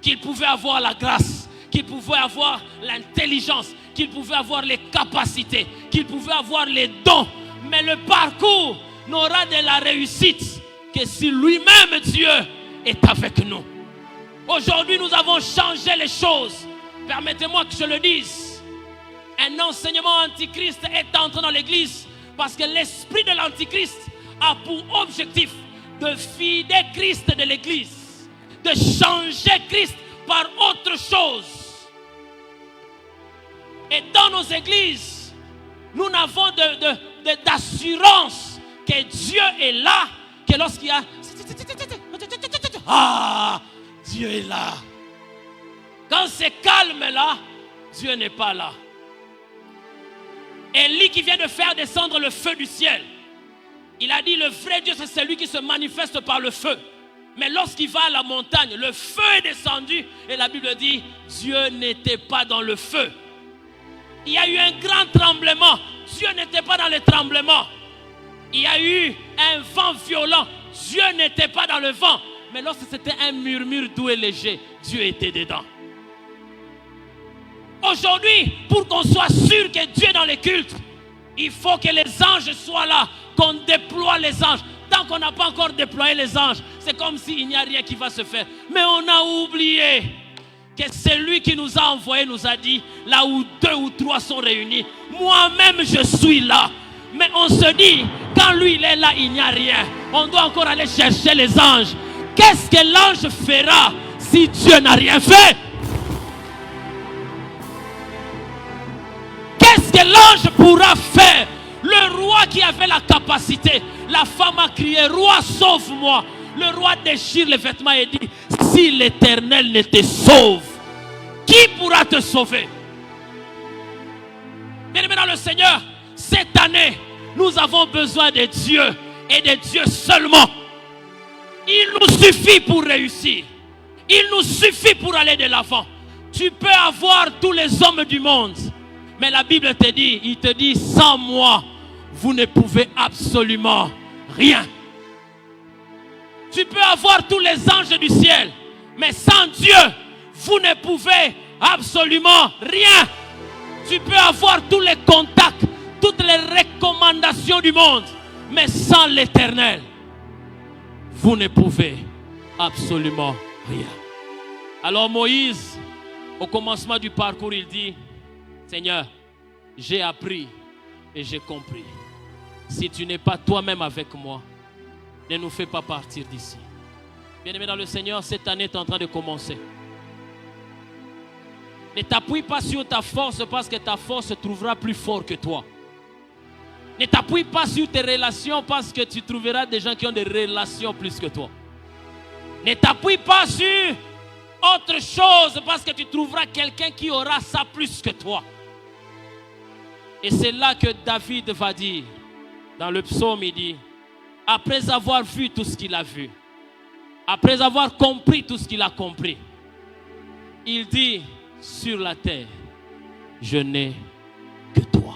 qu'il pouvait avoir la grâce, qu'il pouvait avoir l'intelligence, qu'il pouvait avoir les capacités, qu'il pouvait avoir les dons, mais le parcours n'aura de la réussite que si lui-même Dieu est avec nous. Aujourd'hui, nous avons changé les choses. Permettez-moi que je le dise. Un enseignement antichrist est entré dans l'église parce que l'esprit de l'antichrist a pour objectif de vider Christ de l'église, de changer Christ par autre chose. Et dans nos églises, nous n'avons d'assurance que Dieu est là, que lorsqu'il y a... Ah, Dieu est là. Quand c'est calme là, Dieu n'est pas là. Élie qui vient de faire descendre le feu du ciel, il a dit le vrai Dieu c'est celui qui se manifeste par le feu. Mais lorsqu'il va à la montagne, le feu est descendu et la Bible dit Dieu n'était pas dans le feu. Il y a eu un grand tremblement, Dieu n'était pas dans le tremblement. Il y a eu un vent violent, Dieu n'était pas dans le vent. Mais lorsque c'était un murmure doux et léger, Dieu était dedans. Aujourd'hui, pour qu'on soit sûr que Dieu est dans les cultes, il faut que les anges soient là, qu'on déploie les anges. Tant qu'on n'a pas encore déployé les anges, c'est comme s'il n'y a rien qui va se faire. Mais on a oublié que celui qui nous a envoyés nous a dit, là où 2 ou 3 sont réunis, moi-même je suis là. Mais on se dit, quand lui il est là, il n'y a rien. On doit encore aller chercher les anges. Qu'est-ce que l'ange fera si Dieu n'a rien fait? Qu'est-ce que l'ange pourra faire? Le roi qui avait la capacité, la femme a crié, roi sauve-moi. Le roi déchire les vêtements et dit, si l'Éternel ne te sauve, qui pourra te sauver? Bien-aimés dans le Seigneur, cette année, nous avons besoin de Dieu et de Dieu seulement. Il nous suffit pour réussir. Il nous suffit pour aller de l'avant. Tu peux avoir tous les hommes du monde, mais la Bible te dit, il te dit, sans moi, vous ne pouvez absolument rien. Tu peux avoir tous les anges du ciel, mais sans Dieu, vous ne pouvez absolument rien. Tu peux avoir tous les contacts, toutes les recommandations du monde, mais sans l'Éternel, vous ne pouvez absolument rien. Alors Moïse, au commencement du parcours, il dit, Seigneur, j'ai appris et j'ai compris. Si tu n'es pas toi-même avec moi, ne nous fais pas partir d'ici. Bien-aimé dans le Seigneur, cette année est en train de commencer. Ne t'appuie pas sur ta force parce que ta force se trouvera plus fort que toi. Ne t'appuie pas sur tes relations parce que tu trouveras des gens qui ont des relations plus que toi. Ne t'appuie pas sur autre chose parce que tu trouveras quelqu'un qui aura ça plus que toi. Et c'est là que David va dire, dans le psaume, il dit, après avoir vu tout ce qu'il a vu, après avoir compris tout ce qu'il a compris, il dit, sur la terre, je n'ai que toi.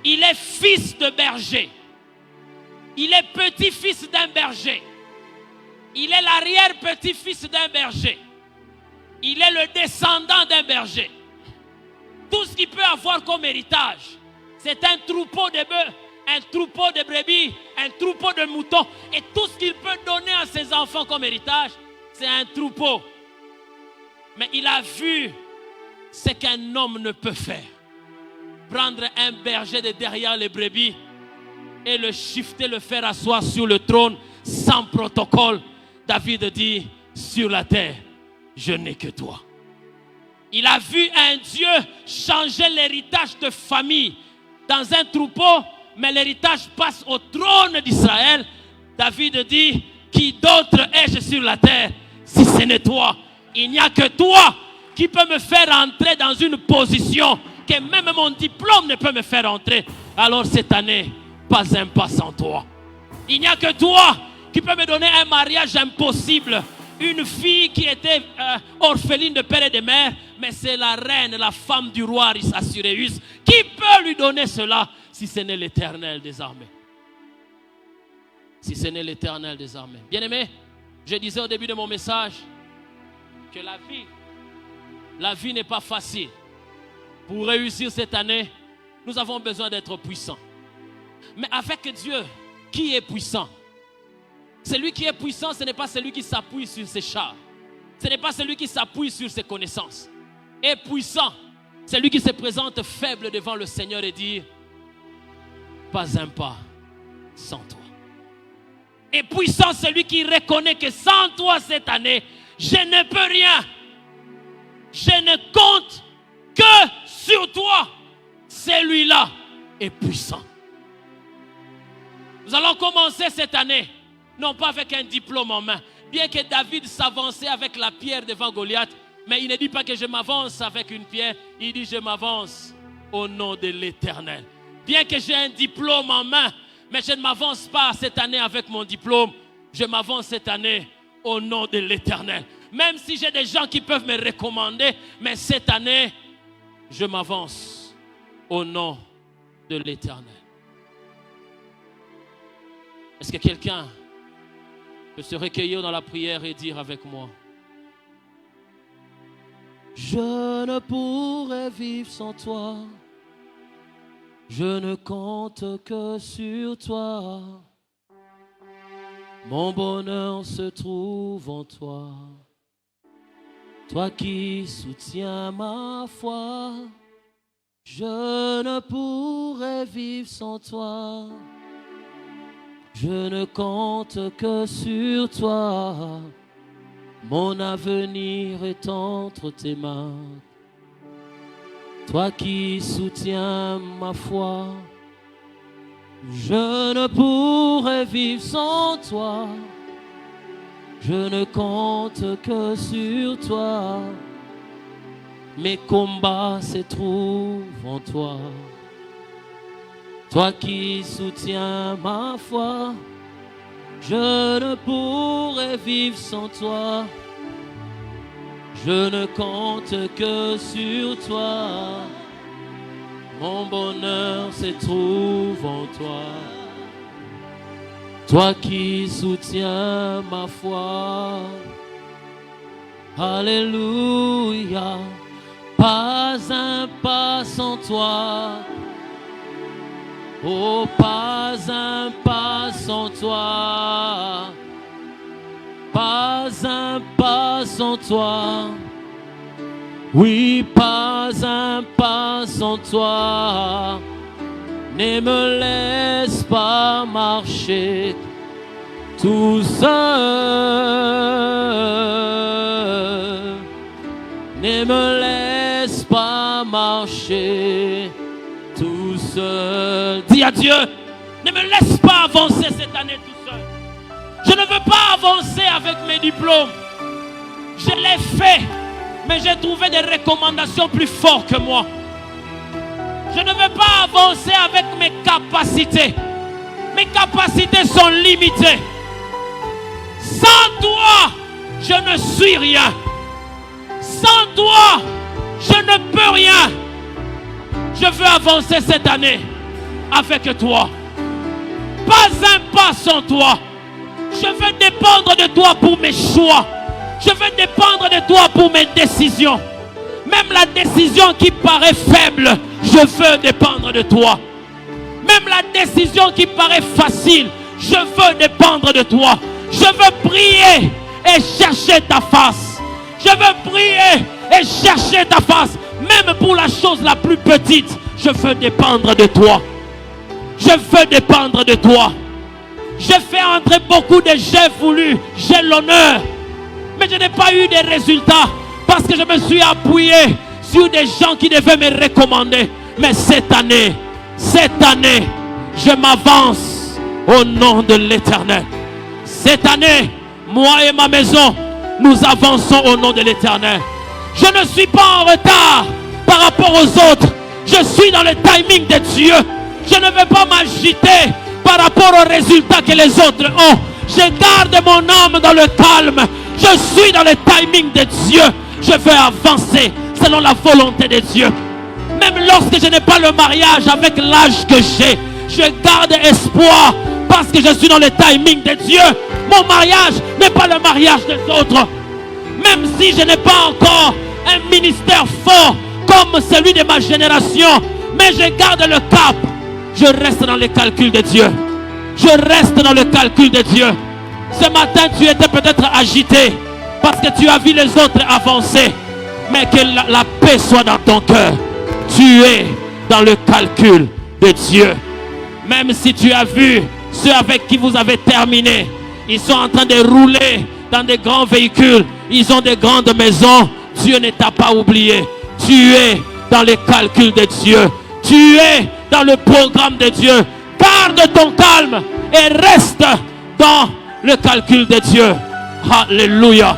Il est fils de berger. Il est petit-fils d'un berger. Il est l'arrière-petit-fils d'un berger. Il est le descendant d'un berger. Tout ce qu'il peut avoir comme héritage, c'est un troupeau de bœufs, un troupeau de brebis, un troupeau de moutons. Et tout ce qu'il peut donner à ses enfants comme héritage, c'est un troupeau. Mais il a vu ce qu'un homme ne peut faire. Prendre un berger de derrière les brebis et le shifter, le faire asseoir sur le trône sans protocole. David dit, sur la terre, je n'ai que toi. Il a vu un Dieu changer l'héritage de famille dans un troupeau, mais l'héritage passe au trône d'Israël. David dit, qui d'autre ai-je sur la terre si ce n'est toi? Il n'y a que toi qui peux me faire entrer dans une position que même mon diplôme ne peut me faire entrer. Alors cette année, pas un pas sans toi. Il n'y a que toi qui peux me donner un mariage impossible. Une fille qui était orpheline de père et de mère, mais c'est la reine, la femme du roi Assuérus, qui peut lui donner cela si ce n'est l'Éternel des armées. Si ce n'est l'Éternel des armées. Bien-aimé, je disais au début de mon message que la vie n'est pas facile. Pour réussir cette année, nous avons besoin d'être puissants. Mais avec Dieu, qui est puissant? Celui qui est puissant, ce n'est pas celui qui s'appuie sur ses chars. Ce n'est pas celui qui s'appuie sur ses connaissances. Et puissant, celui qui se présente faible devant le Seigneur et dit, pas un pas sans toi. Et puissant, celui qui reconnaît que sans toi cette année, je ne peux rien. Je ne compte que sur toi. Celui-là est puissant. Nous allons commencer cette année, non pas avec un diplôme en main. Bien que David s'avançait avec la pierre devant Goliath, mais il ne dit pas que je m'avance avec une pierre, il dit je m'avance au nom de l'Éternel. Bien que j'ai un diplôme en main, mais je ne m'avance pas cette année avec mon diplôme, je m'avance cette année au nom de l'Éternel. Même si j'ai des gens qui peuvent me recommander, mais cette année, je m'avance au nom de l'Éternel. Est-ce que quelqu'un peut se recueillir dans la prière et dire avec moi, je ne pourrais vivre sans toi, je ne compte que sur toi, mon bonheur se trouve en toi, toi qui soutiens ma foi, je ne pourrais vivre sans toi. Je ne compte que sur toi, mon avenir est entre tes mains. Toi qui soutiens ma foi, je ne pourrais vivre sans toi. Je ne compte que sur toi, mes combats se trouvent en toi. Toi qui soutiens ma foi, je ne pourrais vivre sans toi. Je ne compte que sur toi. Mon bonheur se trouve en toi. Toi qui soutiens ma foi. Alléluia. Pas un pas sans toi. Oh, pas un pas sans toi, pas un pas sans toi. Oui, pas un pas sans toi. Ne me laisse pas marcher tout seul. Ne me laisse pas marcher tout seul. Dis à Dieu, ne me laisse pas avancer cette année tout seul. Je ne veux pas avancer avec mes diplômes. Je l'ai fait, mais j'ai trouvé des recommandations plus fortes que moi. Je ne veux pas avancer avec mes capacités. Mes capacités sont limitées. Sans toi, je ne suis rien. Sans toi, je ne peux rien. Je veux avancer cette année avec toi. Pas un pas sans toi. Je veux dépendre de toi pour mes choix. Je veux dépendre de toi pour mes décisions. Même la décision qui paraît faible, je veux dépendre de toi. Même la décision qui paraît facile, je veux dépendre de toi. Je veux prier et chercher ta face. Je veux prier et chercher ta face. Même pour la chose la plus petite, je veux dépendre de toi. Je veux dépendre de toi. J'ai fait entrer beaucoup de j'ai voulu, j'ai l'honneur. Mais je n'ai pas eu de résultats parce que je me suis appuyé sur des gens qui devaient me recommander. Mais cette année, je m'avance au nom de l'Éternel. Cette année, moi et ma maison, nous avançons au nom de l'Éternel. Je ne suis pas en retard par rapport aux autres. Je suis dans le timing de Dieu. Je ne veux pas m'agiter par rapport aux résultats que les autres ont. Je garde mon âme dans le calme. Je suis dans le timing de Dieu. Je veux avancer selon la volonté de Dieu. Même lorsque je n'ai pas le mariage avec l'âge que j'ai, je garde espoir parce que je suis dans le timing de Dieu. Mon mariage n'est pas le mariage des autres. Même si je n'ai pas encore un ministère fort comme celui de ma génération, mais je garde le cap. Je reste dans les calculs de Dieu. Je reste dans le calcul de Dieu. Ce matin, tu étais peut-être agité parce que tu as vu les autres avancer. Mais que la paix soit dans ton cœur. Tu es dans le calcul de Dieu. Même si tu as vu ceux avec qui vous avez terminé, ils sont en train de rouler dans des grands véhicules. Ils ont des grandes maisons. Dieu ne t'a pas oublié. Tu es dans les calculs de Dieu. Tu es dans le programme de Dieu. Garde ton calme et reste dans le calcul de Dieu. Alléluia.